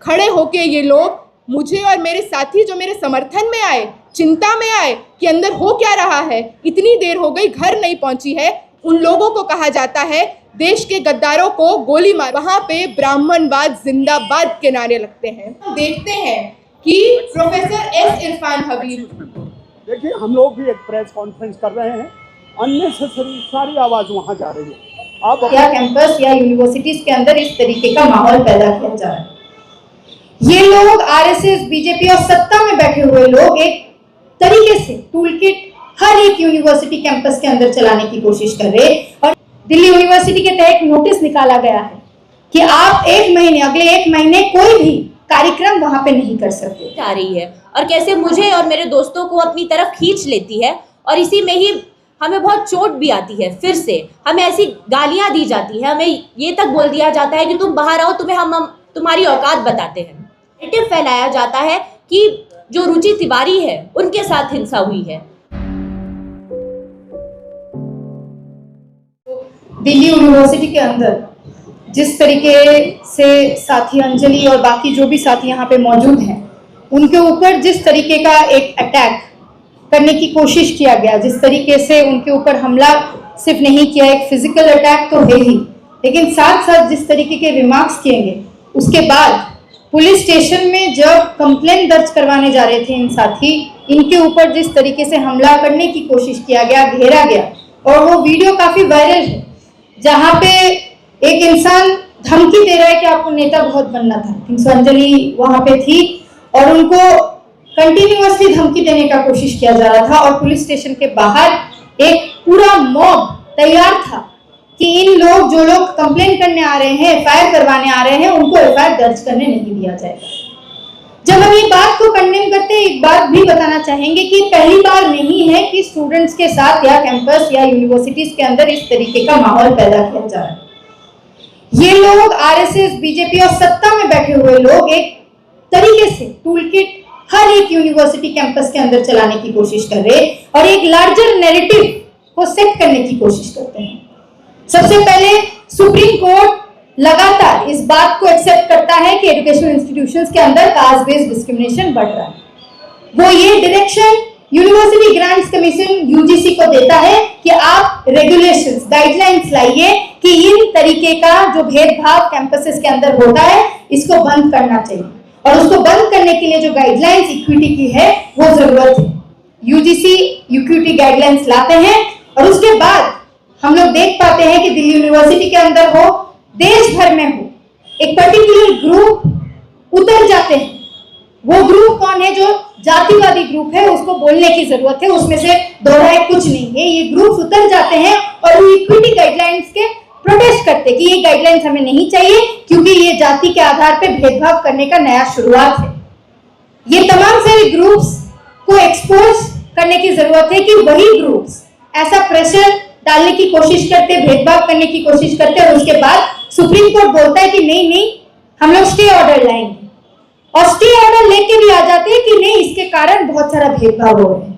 खड़े होके ये लोग मुझे और मेरे साथी जो मेरे समर्थन में आए, चिंता में आए कि अंदर हो क्या रहा है, इतनी देर हो गई घर नहीं पहुंची है, उन लोगों को कहा जाता है देश के गद्दारों को गोली मार। वहाँ पे ब्राह्मणवाद जिंदाबाद के नारे लगते हैं। हम देखते हैं कि प्रोफेसर एस इरफान हबीब, देखिए हम लोग भी एक प्रेस कॉन्फ्रेंस कर रहे हैं, अननेसेसरी सारी आवाज वहाँ जा रही है। आप क्या कैंपस या यूनिवर्सिटीज के अंदर इस तरीके का माहौल पैदा किया जा रहा है। ये लोग आरएसएस, बीजेपी और सत्ता में बैठे हुए लोग एक तरीके से टूल किट हर एक यूनिवर्सिटी कैंपस के अंदर चलाने की कोशिश कर रहे हैं। और दिल्ली यूनिवर्सिटी के तहत नोटिस निकाला गया है कि आप अगले एक महीने कोई भी कार्यक्रम वहां पे नहीं कर सकते। आ रही है और कैसे मुझे और मेरे दोस्तों को अपनी तरफ खींच लेती है और इसी में ही हमें बहुत चोट भी आती है। फिर से हमें ऐसी गालियां दी जाती है, हमें ये तक बोल दिया जाता है कि तुम बाहर आओ, तुम्हें हम तुम्हारी औकात बताते हैं। नेगेटिव फैलाया जाता है कि जो रुचि तिवारी है उनके साथ हिंसा हुई है। दिल्ली यूनिवर्सिटी के अंदर जिस तरीके से साथी अंजलि और बाकी जो भी साथी यहाँ पे मौजूद हैं, उनके ऊपर जिस तरीके का एक अटैक करने की कोशिश किया गया, जिस तरीके से उनके ऊपर हमला सिर्फ नहीं किया, एक फिजिकल अटैक तो है ही, लेकिन साथ साथ जिस तरीके के रिमार्क्स किए गए, उसके बाद पुलिस स्टेशन में जब कंप्लेंट दर्ज करवाने जा रहे थे इन साथी, इनके ऊपर जिस तरीके से हमला करने की कोशिश किया गया, घेरा गया, और वो वीडियो काफी वायरल है जहाँ पे एक इंसान धमकी दे रहा है कि आपको नेता बहुत बनना था। अंजलि वहां पे थी और उनको कंटिन्यूअसली धमकी देने का कोशिश किया जा रहा था और पुलिस स्टेशन के बाहर एक पूरा मॉब तैयार था कि इन लोग जो लोग कंप्लेंट करने आ रहे हैं, एफआईआर करवाने आ रहे हैं, उनको एफआईआर दर्ज करने नहीं दिया जाएगा। जब हम ये बात को कंडेम करते हैं, एक बात भी बताना चाहेंगे कि पहली बार नहीं है कि स्टूडेंट्स के साथ या कैंपस या यूनिवर्सिटीज के अंदर इस तरीके का माहौल पैदा किया जा रहा है। ये लोग आरएसएस, बीजेपी और सत्ता में बैठे हुए लोग एक तरीके से टूल किट हर एक यूनिवर्सिटी कैंपस के अंदर चलाने की कोशिश कर रहे हैं और एक लार्जर नैरेटिव को सेट करने की कोशिश करते हैं। सबसे पहले सुप्रीम कोर्ट लगातार इस बात को एक्सेप्ट करता है कि एजुकेशनल इंस्टीट्यूशंस के अंदर कास्ट बेस्ड डिस्क्रिमिनेशन बढ़ रहा है। वो ये direction university grants commission UGC को देता है कि आप रेगुलेशंस, गाइडलाइंस लाइए कि इन तरीके का जो भेदभाव कैंपसेस के अंदर होता है इसको बंद करना चाहिए, और उसको बंद करने के लिए जो गाइडलाइंस इक्विटी की है वो जरूरत है। यूजीसी इक्विटी गाइडलाइंस लाते हैं और उसके बाद हम लोग देख पाते हैं कि दिल्ली यूनिवर्सिटी के अंदर हो, देश भर में हो, एक पर्टिकुलर ग्रुप उतर जाते हैं। वो ग्रुप कौन है? जो जातिवादी ग्रुप है, उसको बोलने की जरूरत है, उसमें से दोहराए कुछ नहीं है। ये ग्रुप उतर जाते हैं और इक्विटी गाइडलाइंस के प्रोटेस्ट करते हैं कि ये गाइडलाइंस हमें नहीं चाहिए क्योंकि ये जाति के आधार पर भेदभाव करने का नया शुरुआत है। ये तमाम सारे ग्रुप्स को एक्सपोज करने की जरूरत है कि वही ग्रुप्स ऐसा प्रेशर डालने की कोशिश करते, भेदभाव करने की कोशिश करते, और उसके बाद सुप्रीम कोर्ट बोलता है कि नहीं हम लोग स्टे ऑर्डर लाएंगे, और स्टे ऑर्डर लेके भी आ जाते हैं कि नहीं इसके कारण बहुत सारा भेदभाव हो रहा है।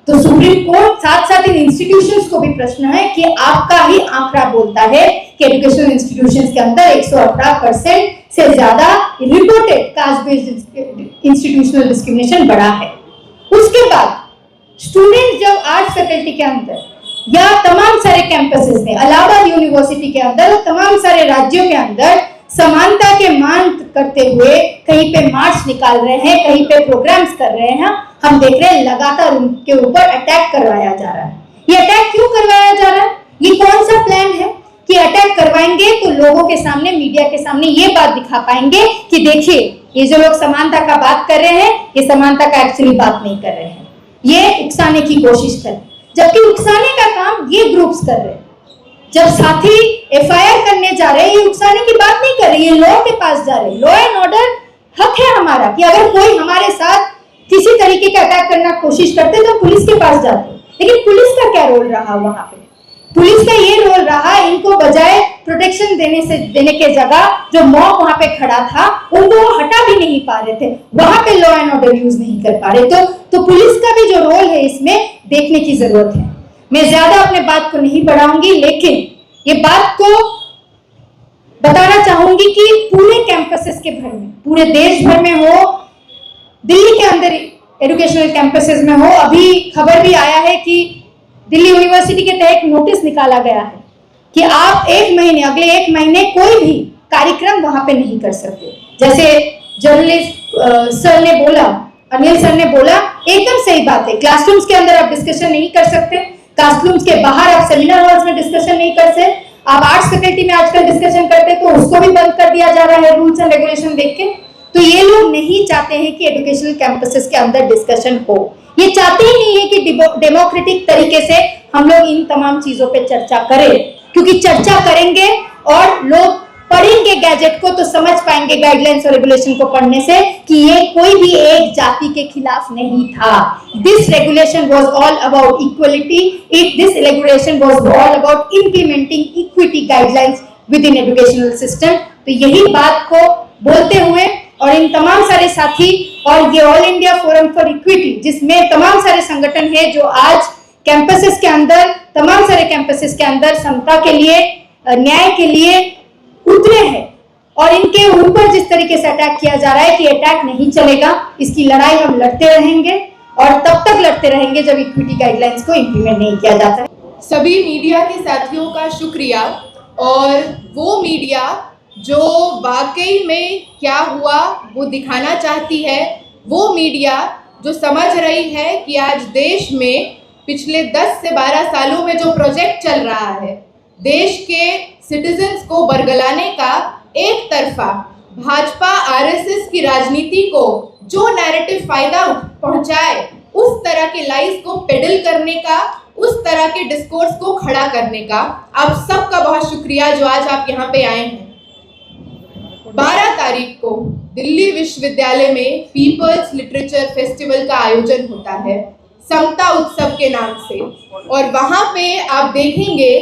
तो सुप्रीम कोर्ट साथ साथ इन इंस्टीट्यूशंस को भी प्रश्न है कि आपका ही आंकड़ा बोलता है कि एजुकेशनल इंस्टीट्यूशंस के अंदर 118% से ज्यादा reported caste based institutional discrimination बढ़ा है। उसके बाद स्टूडेंट जब आर्ट्स फैकल्टी के अंदर या तमाम सारे कैंपसेस में, इलाहाबाद यूनिवर्सिटी के अंदर और तमाम सारे राज्यों के अंदर समानता के मांग करते हुए कहीं पे मार्च निकाल रहे हैं, कहीं पे प्रोग्राम्स कर रहे हैं, हम देख रहे हैं लगातार उनके ऊपर अटैक करवाया जा रहा है। ये अटैक क्यों करवाया जा रहा है? ये कौन सा प्लान है कि अटैक करवाएंगे तो लोगों के सामने, मीडिया के सामने ये बात दिखा पाएंगे कि देखिए ये जो लोग समानता का बात कर रहे हैं, ये समानता का एक्चुअली बात नहीं कर रहे हैं, ये उकसाने की कोशिश कर रहे हैं। जबकि उकसाने का काम ये ग्रुप्स कर रहे हैं। जब साथी एफआईआर करने जा रहे हैं, ये उकसाने की बात नहीं कर रहे, ये लॉ के पास जा रहे हैं। लॉ एंड ऑर्डर हक है हमारा कि अगर कोई हमारे साथ किसी तरीके का अटैक करना कोशिश करते तो पुलिस के पास जाते। लेकिन पुलिस का क्या रोल रहा वहां पे? पुलिस का ये रोल रहा, इनको बजाय प्रोटेक्शन देने के जगह जो मॉब वहां पे खड़ा था उनको वो हटा भी नहीं पा रहे थे, वहां पे लॉ एंड ऑर्डर यूज नहीं कर पा रहे। तो पुलिस का भी जो रोल है इसमें देखने की जरूरत है। मैं ज्यादा अपने बात को नहीं बढ़ाऊंगी, लेकिन ये बात को बताना चाहूंगी कि पूरे कैंपसेस के भर में, पूरे देश भर में हो, दिल्ली के अंदर एजुकेशनल कैंपसेस में हो, अभी खबर भी आया है कि दिल्ली यूनिवर्सिटी के तहत नोटिस निकाला गया है कि आप अगले एक महीने कोई भी कार्यक्रम वहां पे नहीं कर सकते। जैसे जर्नलिस्ट सर ने बोला, अनिल सर ने बोला, एकदम सही बात है। क्लासरूम्स के अंदर आप डिस्कशन नहीं कर सकते, क्लासरूम्स के बाहर आप सेमिनार हॉल्स में डिस्कशन नहीं कर सकते। आप आर्ट्स फैकल्टी में आजकल डिस्कशन करते तो उसको भी बंद कर दिया जा रहा है रूल्स एंड रेगुलेशन देख के। तो ये लोग नहीं चाहते हैं कि एजुकेशनल कैंपसेस के अंदर डिस्कशन हो, ये चाहते ही नहीं है कि डेमोक्रेटिक तरीके से हम लोग इन तमाम चीजों पे चर्चा करें, क्योंकि चर्चा करेंगे और लोग पढ़ेंगे गैजेट को तो समझ पाएंगे गाइडलाइंस और रेगुलेशन को पढ़ने से कि ये कोई भी एक जाति के खिलाफ नहीं था। This regulation was all about equality, this regulation was all about implementing equity guidelines with in educational system. तो यही बात को बोलते हुए और इन तमाम सारे साथी और ये all India forum for equity, जिसमें तमाम सारे संगठन है जो आज कैंपसेस के अंदर, तमाम सारे कैंपसेस के अंदर समता के लिए, न्याय के लिए उतरे हैं, और इनके ऊपर जिस तरीके से अटैक किया जा रहा है कि अटैक नहीं चलेगा, इसकी लड़ाई हम लड़ते रहेंगे और तब तक लड़ते रहेंगे जब इक्विटी गाइडलाइंस को इंप्लीमेंट नहीं किया जाता है। सभी मीडिया के साथियों का शुक्रिया, और वो मीडिया जो वाकई में क्या हुआ वो दिखाना चाहती है, वो मीडिया जो समझ रही है कि आज देश में पिछले 10 से 12 सालों में जो प्रोजेक्ट चल रहा है, देश के सिटीजन्स को बरगलाने का, एक तरफा भाजपा आरएसएस की राजनीति को जो नैरेटिव फायदा पहुंचाए, उस तरह के लाइज को पेडल करने का, उस तरह के डिस्कोर्स को खड़ा करने का आप सबका बहुत शुक्रिया जो आज आप यहाँ पे आए हैं। 12 तारीख को दिल्ली विश्वविद्यालय में पीपल्स लिटरेचर फेस्टिवल का आयोजन होता है समता उत्सव के नाम से, और वहाँ पे आप देखेंगे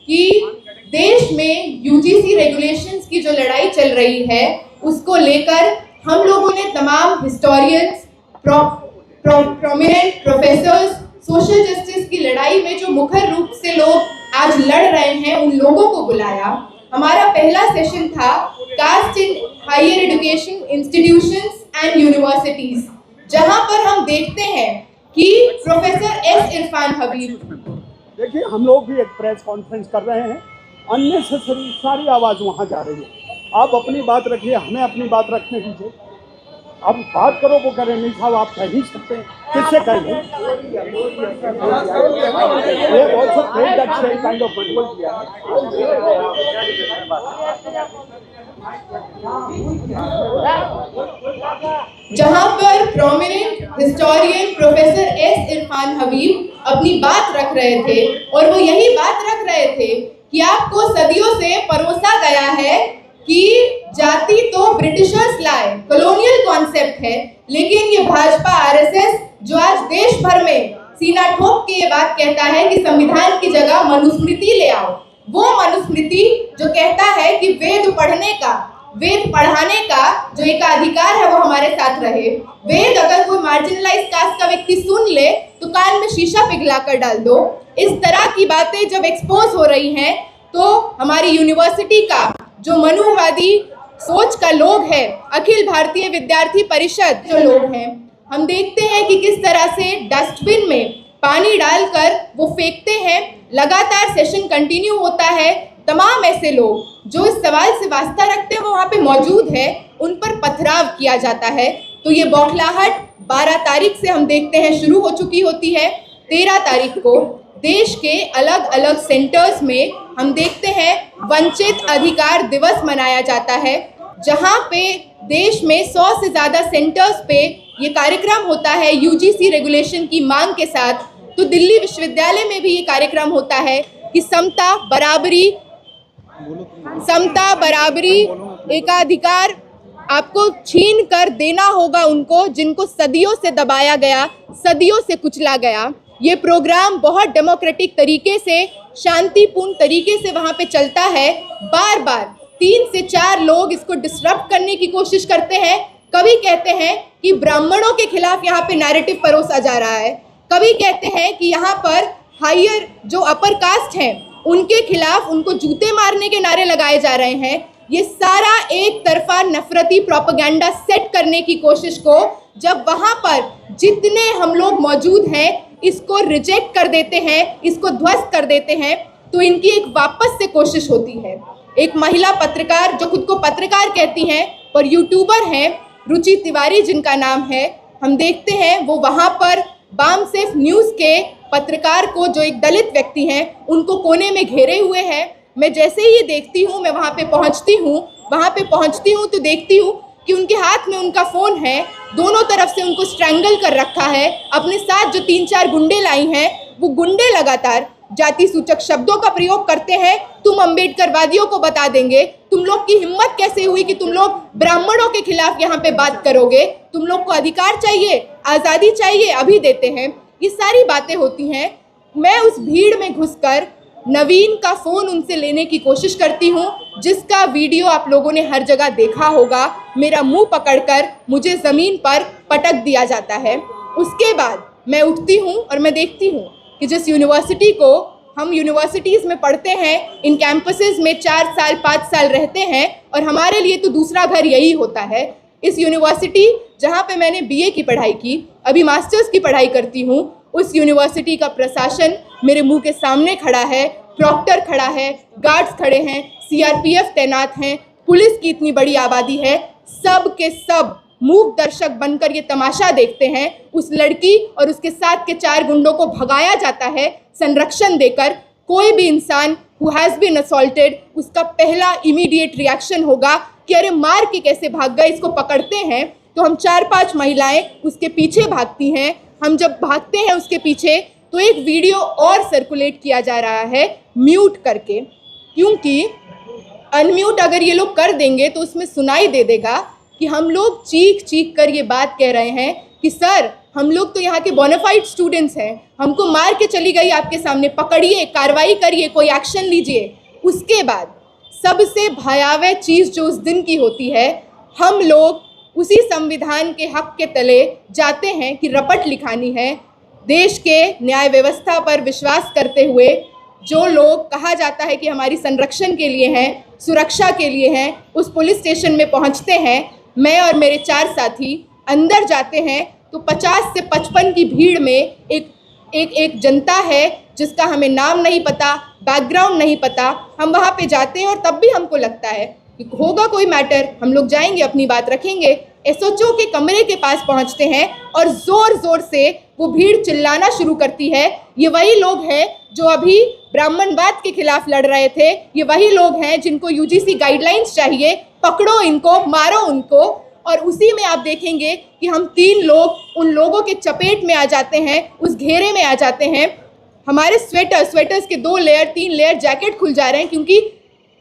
कि देश में यूजीसी रेगुलेशंस की जो लड़ाई चल रही है उसको लेकर हम लोगों ने तमाम historians, prominent professors, social justice की लड़ाई में जो मुखर रूप से लोग आज लड़ रहे हैं उन लोगों को बुलाया। हमारा पहला सेशन था caste in higher education institutions and universities, जहां पर हम देखते हैं कि प्रोफेसर एस इरफान हबीब, देखिए हम लोग भी एक प्रेस कॉन्फ्रेंस कर रहे हैं, अननेसेसरी सारी आवाज़ वहाँ जा रही है। आप अपनी बात रखिए, हमें अपनी बात रखने दीजिए। आप बात करो वो करें, नहीं साहब आप कह ही सकते हैं, किससे कहेंगे? जहां पर prominent historian professor S Irfan Habib अपनी बात रख रहे थे, और वो यही बात रख रहे थे कि आपको सदियों से परोसा गया है कि जाति तो ब्रिटिशर्स लाए, कॉलोनियल कॉन्सेप्ट है, लेकिन ये भाजपा आरएसएस जो आज देश भर में सीना ठोक के ये बात कहता है कि संविधान की जगह मनुस्मृति ले आओ, वो मनुस्मृति जो कहता है कि वेद पढ़ने का, वेद पढ़ाने का जो एक अधिकार है वो हमारे साथ रहे। वेद अगर कोई मार्जिनलाइज कास्ट का व्यक्ति सुन ले तो कान में शीशा पिघला कर डाल दो। इस तरह की बातें जब एक्सपोज हो रही हैं तो हमारी यूनिवर्सिटी का जो मनुवादी सोच का लोग है, अखिल भारतीय विद्यार्थी परिषद जो लोग हैं, हम देखते हैं कि किस तरह से डस्टबिन में पानी डालकर वो फेंकते हैं। लगातार सेशन कंटिन्यू होता है, तमाम ऐसे लोग जो इस सवाल से वास्ता रखते हैं वो वहाँ पे मौजूद है, उन पर पथराव किया जाता है। तो ये बौखलाहट 12 तारीख से हम देखते हैं शुरू हो चुकी होती है। 13 तारीख को देश के अलग अलग सेंटर्स में हम देखते हैं वंचित अधिकार दिवस मनाया जाता है, जहाँ पे देश में 100 से ज़्यादा सेंटर्स पे ये कार्यक्रम होता है यूजीसी रेगुलेशन की मांग के साथ। तो दिल्ली विश्वविद्यालय में भी ये कार्यक्रम होता है कि समता बराबरी एकाधिकार आपको छीन कर देना होगा उनको जिनको सदियों से दबाया गया, सदियों से कुचला गया। ये प्रोग्राम बहुत डेमोक्रेटिक तरीके से, शांतिपूर्ण तरीके से वहाँ पे चलता है। बार बार 3 से 4 लोग इसको डिसरप्ट करने की कोशिश करते हैं। कभी कहते हैं कि ब्राह्मणों के खिलाफ यहाँ पे नैरेटिव परोसा जा रहा है, कभी कहते हैं कि यहाँ पर हायर जो अपर कास्ट हैं उनके खिलाफ उनको जूते मारने के नारे लगाए जा रहे हैं। ये सारा एक तरफा नफरती प्रोपेगेंडा सेट करने की कोशिश को जब वहाँ पर जितने हम लोग मौजूद हैं इसको रिजेक्ट कर देते हैं, इसको ध्वस्त कर देते हैं, तो इनकी एक वापस से कोशिश होती है। एक महिला पत्रकार जो खुद को पत्रकार कहती हैं और यूट्यूबर हैं, रुचि तिवारी जिनका नाम है, हम देखते हैं वो वहाँ पर बाम सेफ न्यूज़ के पत्रकार को, जो एक दलित व्यक्ति हैं, उनको कोने में घेरे हुए हैं। मैं जैसे ही ये देखती हूँ, मैं वहाँ पे पहुँचती हूँ तो देखती हूँ कि उनके हाथ में उनका फ़ोन है, दोनों तरफ से उनको स्ट्रैंगल कर रखा है। अपने साथ जो 3-4 गुंडे लाई हैं, वो गुंडे लगातार जाति सूचक शब्दों का प्रयोग करते हैं। तुम अम्बेडकरवादियों को बता देंगे, तुम लोग की हिम्मत कैसे हुई कि तुम लोग ब्राह्मणों के खिलाफ यहाँ पे बात करोगे, तुम लोग को अधिकार चाहिए, आज़ादी चाहिए, अभी देते हैं। ये सारी बातें होती हैं। मैं उस भीड़ में घुसकर नवीन का फ़ोन उनसे लेने की कोशिश करती हूँ, जिसका वीडियो आप लोगों ने हर जगह देखा होगा। मेरा मुंह पकड़कर मुझे ज़मीन पर पटक दिया जाता है। उसके बाद मैं उठती हूँ और मैं देखती हूँ कि जिस यूनिवर्सिटी को हम यूनिवर्सिटीज़ में पढ़ते हैं, इन कैंपसेस में 4 साल 5 साल रहते हैं और हमारे लिए तो दूसरा घर यही होता है। इस यूनिवर्सिटी जहाँ पे मैंने BA की पढ़ाई की, अभी मास्टर्स की पढ़ाई करती हूँ, उस यूनिवर्सिटी का प्रशासन मेरे मुंह के सामने खड़ा है, प्रॉक्टर खड़ा है, गार्ड्स खड़े हैं, CRPF तैनात हैं, पुलिस की इतनी बड़ी आबादी है, सब के सब मूक दर्शक बनकर ये तमाशा देखते हैं। उस लड़की और उसके साथ के 4 गुंडों को भगाया जाता है संरक्षण देकर। कोई भी इंसान हु हैज़ बीन असॉल्टेड, उसका पहला इमीडिएट रिएक्शन होगा कि अरे मार के कैसे भाग गए, इसको पकड़ते हैं। तो हम 4-5 महिलाएं उसके पीछे भागती हैं। हम जब भागते हैं उसके पीछे तो एक वीडियो और सर्कुलेट किया जा रहा है म्यूट करके, क्योंकि अनम्यूट अगर ये लोग कर देंगे तो उसमें सुनाई दे देगा कि हम लोग चीख चीख कर ये बात कह रहे हैं कि सर हम लोग तो यहाँ के बोनाफाइड स्टूडेंट्स हैं, हमको मार के चली गई आपके सामने, पकड़िए, कार्रवाई करिए, कोई एक्शन लीजिए। उसके बाद सबसे भयावह चीज़ जो उस दिन की होती है, हम लोग उसी संविधान के हक के तले जाते हैं कि रपट लिखानी है। देश के न्याय व्यवस्था पर विश्वास करते हुए जो लोग कहा जाता है कि हमारी संरक्षण के लिए हैं, सुरक्षा के लिए हैं, उस पुलिस स्टेशन में पहुंचते हैं। मैं और मेरे 4 साथी अंदर जाते हैं तो 50 से 55 की भीड़ में एक जनता है जिसका हमें नाम नहीं पता, बैकग्राउंड नहीं पता। हम वहाँ पे जाते हैं और तब भी हमको लगता है कि होगा कोई मैटर, हम लोग जाएंगे, अपनी बात रखेंगे। SHO के कमरे के पास पहुंचते हैं और ज़ोर ज़ोर से वो भीड़ चिल्लाना शुरू करती है। ये वही लोग हैं जो अभी ब्राह्मणवाद के खिलाफ लड़ रहे थे, ये वही लोग हैं जिनको UGC गाइडलाइंस चाहिए, पकड़ो इनको, मारो उनको। और उसी में आप देखेंगे कि हम 3 लोग उन लोगों के चपेट में आ जाते हैं, उस घेरे में आ जाते हैं। हमारे स्वेटर्स के 2 लेयर 3 लेयर जैकेट खुल जा रहे हैं, क्योंकि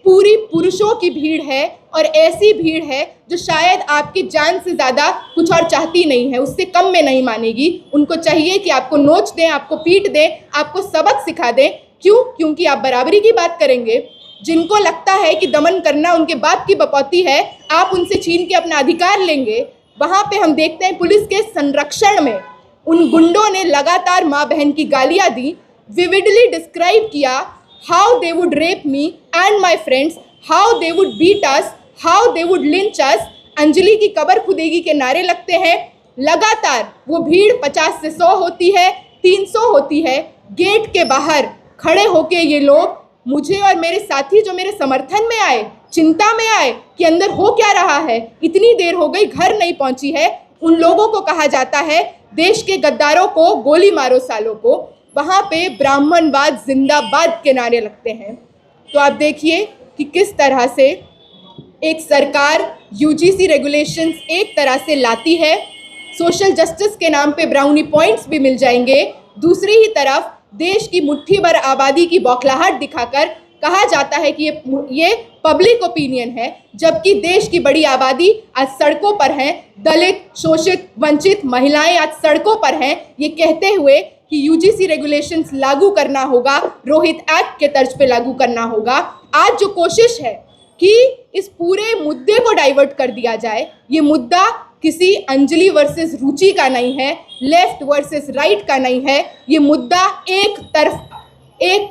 पूरी पुरुषों की भीड़ है और ऐसी भीड़ है जो शायद आपकी जान से ज़्यादा कुछ और चाहती नहीं है, उससे कम में नहीं मानेगी। उनको चाहिए कि आपको नोच दें, आपको पीट दें, आपको सबक सिखा दें। क्यों? क्योंकि आप बराबरी की बात करेंगे। जिनको लगता है कि दमन करना उनके बाप की बपौती है, आप उनसे छीन के अपना अधिकार लेंगे। वहाँ पे हम देखते हैं पुलिस के संरक्षण में उन गुंडों ने लगातार माँ बहन की गालियाँ दी, विविडली डिस्क्राइब किया how they would rape me and my friends, how they would beat us, how they would lynch us. Anjali की कब्र खुदेगी के नारे लगते हैं। लगातार वो भीड़ 50 से 100 होती है, 300 होती है। गेट के बाहर खड़े होके ये लोग मुझे और मेरे साथी जो मेरे समर्थन में आए, चिंता में आए कि अंदर हो क्या रहा है, इतनी देर हो गई घर नहीं पहुंची है, उन लोगों को कहा जाता है देश के गद्दारों को गोली मारो सालों को। वहाँ पे ब्राह्मणवाद जिंदाबाद के नारे लगते हैं। तो आप देखिए कि किस तरह से एक सरकार UGC रेगुलेशंस एक तरह से लाती है, सोशल जस्टिस के नाम पे ब्राउनी पॉइंट्स भी मिल जाएंगे। दूसरी ही तरफ देश की मुट्ठी भर आबादी की बौखलाहट दिखाकर कहा जाता है कि ये पब्लिक ओपिनियन है, जबकि देश की बड़ी आबादी आज सड़कों पर है। दलित, शोषित, वंचित महिलाएं आज सड़कों पर हैं, ये कहते हुए कि UGC रेगुलेशंस लागू करना होगा, रोहित एक्ट के तर्ज पे लागू करना होगा। आज जो कोशिश है कि इस पूरे मुद्दे को डाइवर्ट कर दिया जाए, ये मुद्दा किसी अंजलि वर्सेस रुचि का नहीं है, लेफ्ट वर्सेस राइट का नहीं है। ये मुद्दा एक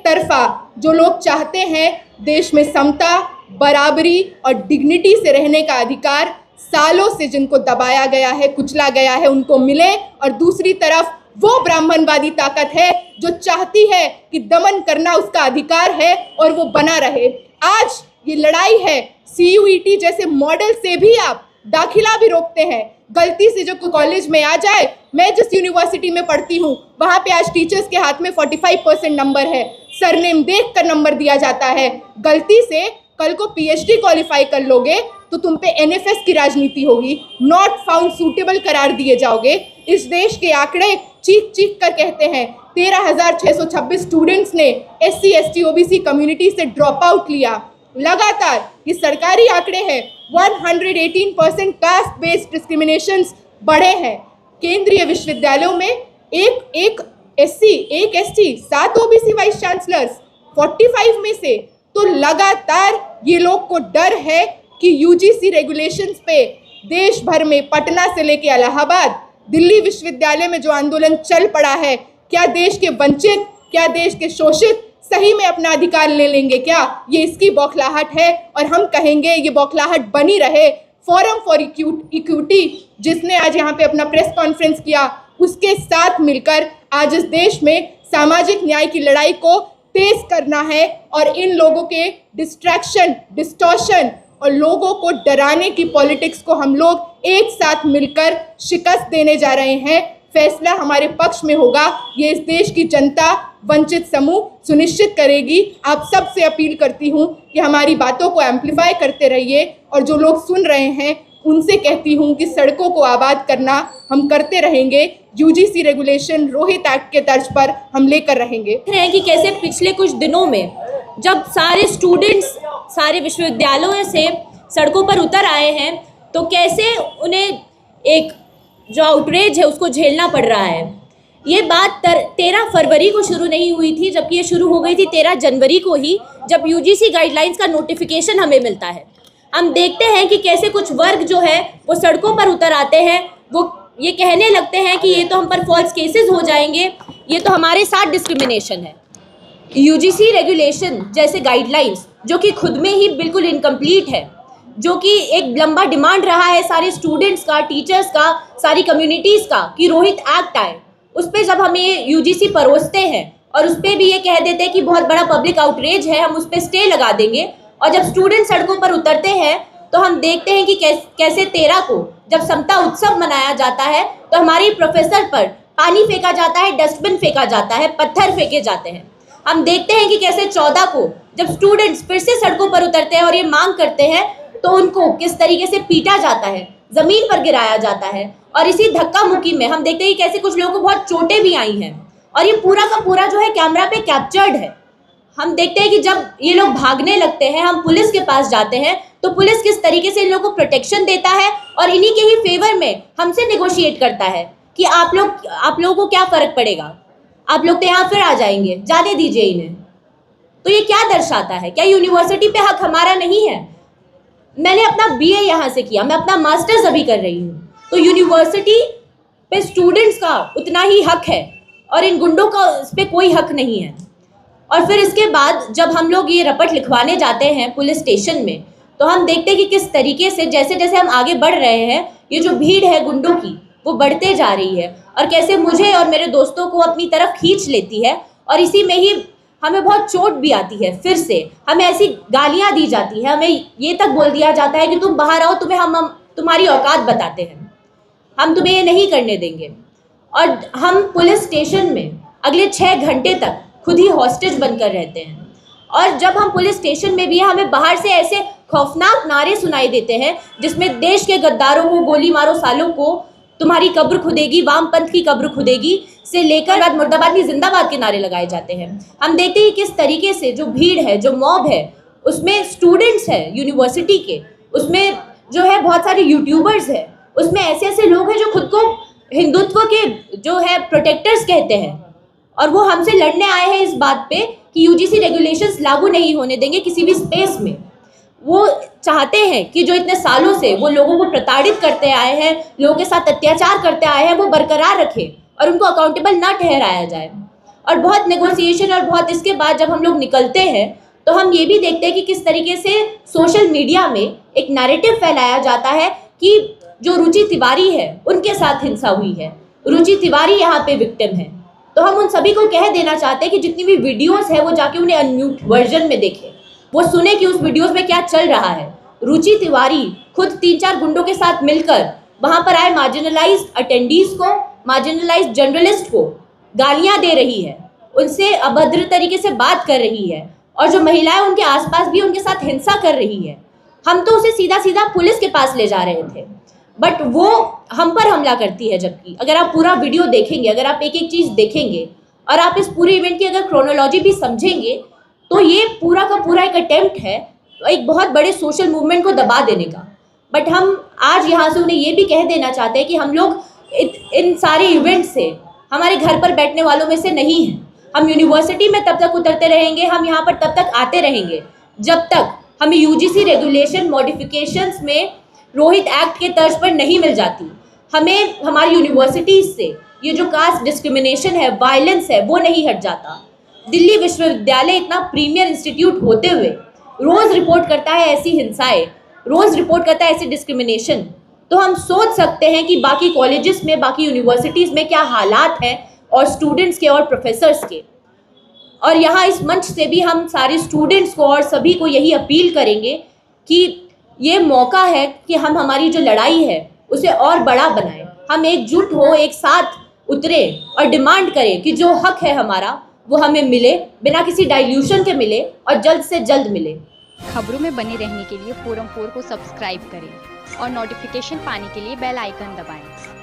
तरफा जो लोग चाहते हैं देश में समता, बराबरी और डिग्निटी से रहने का अधिकार सालों से जिनको दबाया गया है, कुचला गया है, उनको मिले। और दूसरी तरफ वो ब्राह्मणवादी ताकत है जो चाहती है कि दमन करना उसका अधिकार है और वो बना रहे। आज ये लड़ाई है, CUET जैसे मॉडल से भी आप दाखिला भी रोकते हैं। गलती से जो कॉलेज में आ जाए, मैं जिस यूनिवर्सिटी में पढ़ती हूँ वहाँ पे आज टीचर्स के हाथ में 45% नंबर है, सरनेम देख कर नंबर दिया जाता है। गलती से कल को PhD क्वालिफाई कर लोगे तो तुम पे NFS की राजनीति होगी, नॉट फाउंड सूटेबल करार दिए जाओगे। इस देश के आंकड़े चीख चीख कर कहते हैं 13,626 स्टूडेंट्स ने SC ST OBC कम्युनिटी से ड्रॉप आउट लिया। लगातार ये सरकारी आंकड़े हैं, 118% कास्ट बेस्ड डिस्क्रिमिनेशंस बढ़े हैं। केंद्रीय विश्वविद्यालयों में एक SC, एक ST, 7 OBC वाइस चांसलर्स 45 में से। तो लगातार ये लोग को डर है कि UGC रेगुलेशंस पे देश भर में, पटना से लेके इलाहाबाद, दिल्ली विश्वविद्यालय में जो आंदोलन चल पड़ा है, क्या देश के वंचित, क्या देश के शोषित सही में अपना अधिकार ले लेंगे क्या? ये इसकी बौखलाहट है और हम कहेंगे ये बौखलाहट बनी रहे। फोरम फॉर इक्विटी जिसने आज यहाँ पे अपना प्रेस कॉन्फ्रेंस किया, उसके साथ मिलकर आज इस देश में सामाजिक न्याय की लड़ाई को तेज करना है और इन लोगों के डिस्ट्रैक्शन, डिस्टॉर्शन और लोगों को डराने की पॉलिटिक्स को हम लोग एक साथ मिलकर शिकस्त देने जा रहे हैं। फैसला हमारे पक्ष में होगा, ये इस देश की जनता, वंचित समूह सुनिश्चित करेगी। आप सबसे अपील करती हूँ कि हमारी बातों को एम्पलीफाई करते रहिए और जो लोग सुन रहे हैं उनसे कहती हूँ कि सड़कों को आबाद करना हम करते रहेंगे। UGC रेगुलेशन रोहित एक्ट के तर्ज पर हम लेकर रहेंगे। देख रहे हैं कि कैसे पिछले कुछ दिनों में जब सारे स्टूडेंट्स सारे विश्वविद्यालयों से सड़कों पर उतर आए हैं तो कैसे उन्हें एक जो आउटरेज है उसको झेलना पड़ रहा है। ये बात 13 फरवरी को शुरू नहीं हुई थी, जबकि ये शुरू हो गई थी 13 जनवरी को ही, जब UGC गाइडलाइंस का नोटिफिकेशन हमें मिलता है। हम देखते हैं कि कैसे कुछ वर्ग जो है वो सड़कों पर उतर आते हैं, वो ये कहने लगते हैं कि ये तो हम पर फॉल्स केसेस हो जाएंगे, ये तो हमारे साथ डिस्क्रिमिनेशन है। UGC रेगुलेशन जैसे गाइडलाइंस जो कि खुद में ही बिल्कुल इनकम्प्लीट है, जो कि एक लंबा डिमांड रहा है सारे स्टूडेंट्स का, टीचर्स का, सारी कम्युनिटीज़ का कि रोहित एक्ट आए, उस पर जब हम ये UGC परोसते हैं और उस पर भी ये कह देते हैं कि बहुत बड़ा पब्लिक आउटरीच है, हम उस पर स्टे लगा देंगे, और जब स्टूडेंट सड़कों पर उतरते हैं तो हम देखते हैं कि कैसे 13 को जब समता उत्सव मनाया जाता है तो हमारे प्रोफेसर पर पानी फेंका जाता है, डस्टबिन फेंका जाता है, पत्थर फेंके जाते हैं। हम देखते हैं कि कैसे 14 को जब स्टूडेंट्स फिर से सड़कों पर उतरते हैं और ये मांग करते हैं तो उनको किस तरीके से पीटा जाता है, ज़मीन पर गिराया जाता है। और इसी धक्का मुक्की में हम देखते हैं कि कैसे कुछ लोगों को बहुत चोटें भी आई हैं और ये पूरा का पूरा जो है कैमरा पे कैप्चर्ड है। हम देखते हैं कि जब ये लोग भागने लगते हैं, हम पुलिस के पास जाते हैं तो पुलिस किस तरीके से इन लोगों को प्रोटेक्शन देता है और इन्हीं के ही फेवर में हमसे नेगोशिएट करता है कि आप लोगों को क्या फ़र्क पड़ेगा, आप लोग तो यहाँ फिर आ जाएंगे, जाने दीजिए इन्हें। तो ये क्या दर्शाता है? क्या यूनिवर्सिटी पे हक हमारा नहीं है? मैंने अपना BA यहाँ से किया, मैं अपना मास्टर्स अभी कर रही हूँ, तो यूनिवर्सिटी पे स्टूडेंट्स का उतना ही हक है और इन गुंडों का इस पर कोई हक नहीं है। और फिर इसके बाद जब हम लोग ये रपट लिखवाने जाते हैं पुलिस स्टेशन में तो हम देखते हैं कि किस तरीके से जैसे जैसे हम आगे बढ़ रहे हैं ये जो भीड़ है गुंडों की वो बढ़ते जा रही है और कैसे मुझे और मेरे दोस्तों को अपनी तरफ खींच लेती है और इसी में ही हमें बहुत चोट भी आती है। फिर से हमें ऐसी गालियां दी जाती है, हमें ये तक बोल दिया जाता है कि तुम बाहर आओ, तुम्हें हम तुम्हारी औकात बताते हैं, हम तुम्हें ये नहीं करने देंगे। और हम पुलिस स्टेशन में अगले 6 घंटे तक खुद ही हॉस्टेज बनकर रहते हैं। और जब हम पुलिस स्टेशन में भी हैं हमें बाहर से ऐसे खौफनाक नारे सुनाई देते हैं जिसमें देश के गद्दारों को गोली मारो सालों को, तुम्हारी कब्र खुदेगी, वामपंथ की कब्र खुदेगी से लेकर मुर्दाबाद की जिंदाबाद के नारे लगाए जाते हैं। हम देखते हैं किस तरीके से जो भीड़ है, जो मॉब है, उसमें स्टूडेंट्स है यूनिवर्सिटी के, उसमें जो है बहुत सारे यूट्यूबर्स है, उसमें ऐसे ऐसे लोग हैं जो खुद को हिंदुत्व के जो है प्रोटेक्टर्स कहते हैं और वो हमसे लड़ने आए हैं इस बात पे कि UGC रेगुलेशंस लागू नहीं होने देंगे किसी भी स्पेस में। वो चाहते हैं कि जो इतने सालों से वो लोगों को प्रताड़ित करते आए हैं, लोगों के साथ अत्याचार करते आए हैं, वो बरकरार रखें और उनको अकाउंटेबल ना ठहराया जाए। और बहुत नेगोशिएशन और बहुत इसके बाद जब हम लोग निकलते हैं तो हम ये भी देखते हैं कि किस तरीके से सोशल मीडिया में एक नैरेटिव फैलाया जाता है कि जो रुचि तिवारी है उनके साथ हिंसा हुई है, रुचि तिवारी यहाँ पे विक्टिम है। तो हम उन सभी को कह देना चाहते हैं कि जितनी भी वीडियोस है वो जाके उन्हें अनम्यूट वर्जन में देखें, वो सुने कि उस वीडियोस में क्या चल रहा है। रुचि तिवारी खुद 3-4 गुंडों के साथ मिलकर वहां पर आए मार्जिनलाइज्ड अटेंडीज को, मार्जिनलाइज्ड जर्नलिस्ट को गालियां दे रही है, उनसे अभद्र तरीके से बात कर रही है, और जो महिलाएं उनके आसपास भी उनके साथ हिंसा कर रही है। हम तो उसे सीधा सीधा पुलिस के पास ले जा रहे थे, बट वो हम पर हमला करती है। जबकि अगर आप पूरा वीडियो देखेंगे, अगर आप एक एक चीज़ देखेंगे और आप इस पूरे इवेंट की अगर क्रोनोलॉजी भी समझेंगे, तो ये पूरा का पूरा एक अटेम्प्ट है एक बहुत बड़े सोशल मूवमेंट को दबा देने का। बट हम आज यहाँ से उन्हें ये भी कह देना चाहते हैं कि हम लोग इन सारे इवेंट से हमारे घर पर बैठने वालों में से नहीं हैं। हम यूनिवर्सिटी में तब तक उतरते रहेंगे, हम यहाँ पर तब तक आते रहेंगे जब तक हमें यूजीसी रेगुलेशन मॉडिफिकेशंस में रोहित एक्ट के तर्ज पर नहीं मिल जाती। हमें हमारी यूनिवर्सिटीज से ये जो कास्ट डिस्क्रिमिनेशन है, वायलेंस है, वो नहीं हट जाता। दिल्ली विश्वविद्यालय इतना प्रीमियर इंस्टीट्यूट होते हुए रोज़ रिपोर्ट करता है ऐसी हिंसाएं, रोज़ रिपोर्ट करता है ऐसी डिस्क्रिमिनेशन। तो हम सोच सकते हैं कि बाकी कॉलेजेस में, बाकी यूनिवर्सिटीज़ में क्या हालात हैं, और स्टूडेंट्स के और प्रोफेसर्स के। और यहाँ इस मंच से भी हम सारे स्टूडेंट्स को और सभी को यही अपील करेंगे कि ये मौका है कि हम हमारी जो लड़ाई है उसे और बड़ा बनाएं। हम एकजुट हो, एक साथ उतरे और डिमांड करें कि जो हक है हमारा वो हमें मिले, बिना किसी डाइल्यूशन के मिले और जल्द से जल्द मिले। खबरों में बने रहने के लिए फोरम 4 को सब्सक्राइब करें और नोटिफिकेशन पाने के लिए बेल आइकन दबाएं।